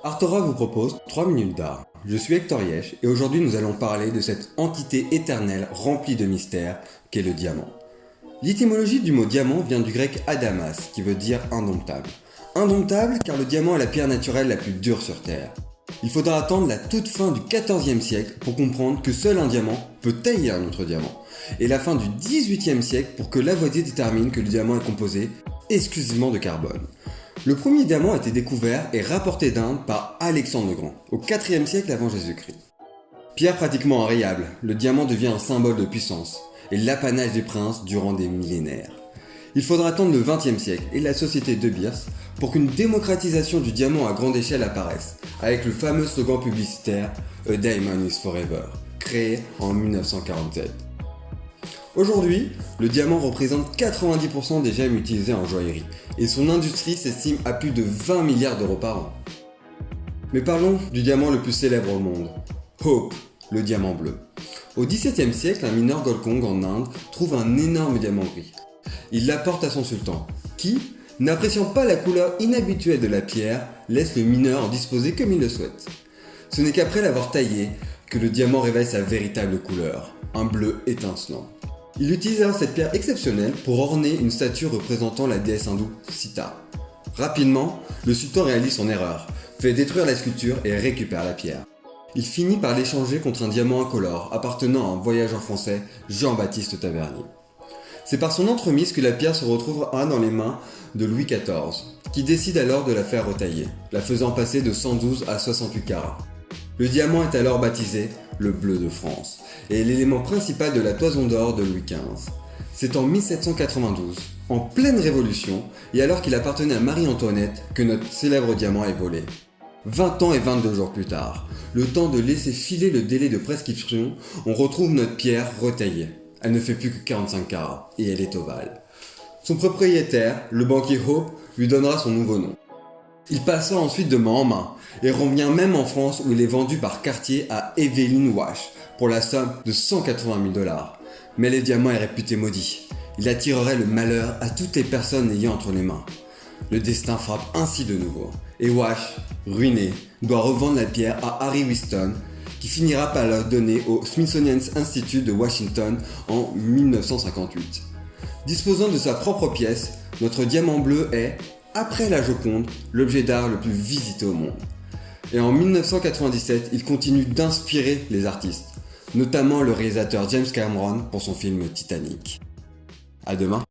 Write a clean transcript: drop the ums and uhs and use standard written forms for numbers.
Artora vous propose 3 minutes d'art. Je suis Hector Yesh et aujourd'hui nous allons parler de cette entité éternelle remplie de mystères qu'est le diamant. L'étymologie du mot diamant vient du grec adamas qui veut dire indomptable. Indomptable car le diamant est la pierre naturelle la plus dure sur Terre. Il faudra attendre la toute fin du XIVe siècle pour comprendre que seul un diamant peut tailler un autre diamant, et la fin du XVIIIe siècle pour que Lavoisier détermine que le diamant est composé exclusivement de carbone. Le premier diamant a été découvert et rapporté d'Inde par Alexandre le Grand, au IVe siècle avant Jésus-Christ. Pierre pratiquement invariable, le diamant devient un symbole de puissance, et l'apanage des princes durant des millénaires. Il faudra attendre le XXe siècle et la société De Beers pour qu'une démocratisation du diamant à grande échelle apparaisse, avec le fameux slogan publicitaire « A Diamond is Forever », créé en 1947. Aujourd'hui, le diamant représente 90% des gemmes utilisées en joaillerie, et son industrie s'estime à plus de 20 milliards d'euros par an. Mais parlons du diamant le plus célèbre au monde, Hope, le diamant bleu. Au XVIIe siècle, un mineur Golconde en Inde trouve un énorme diamant gris. Il l'apporte à son sultan, qui, n'appréciant pas la couleur inhabituelle de la pierre, laisse le mineur en disposer comme il le souhaite. Ce n'est qu'après l'avoir taillé que le diamant révèle sa véritable couleur, un bleu étincelant. Il utilise alors cette pierre exceptionnelle pour orner une statue représentant la déesse hindoue Sita. Rapidement, le sultan réalise son erreur, fait détruire la sculpture et récupère la pierre. Il finit par l'échanger contre un diamant incolore appartenant à un voyageur français, Jean-Baptiste Tavernier. C'est par son entremise que la pierre se retrouvera dans les mains de Louis XIV, qui décide alors de la faire retailler, la faisant passer de 112 à 68 carats. Le diamant est alors baptisé le bleu de France, et est l'élément principal de la toison d'or de Louis XV. C'est en 1792, en pleine Révolution, et alors qu'il appartenait à Marie-Antoinette, que notre célèbre diamant est volé. 20 ans et 22 jours plus tard, le temps de laisser filer le délai de prescription, on retrouve notre pierre retaillée. Elle ne fait plus que 45 carats, et elle est ovale. Son propriétaire, le banquier Hope, lui donnera son nouveau nom. Il passera ensuite de main en main, et revient même en France où il est vendu par Cartier à Evelyn Waugh pour la somme de 180 000 $. Mais le diamant est réputé maudit. Il attirerait le malheur à toutes les personnes l'ayant entre les mains. Le destin frappe ainsi de nouveau, et Waugh, ruiné, doit revendre la pierre à Harry Winston, qui finira par la donner au Smithsonian Institute de Washington en 1958. Disposant de sa propre pièce, notre diamant bleu est, après la Joconde, l'objet d'art le plus visité au monde. Et en 1997, il continue d'inspirer les artistes, notamment le réalisateur James Cameron pour son film Titanic. À demain.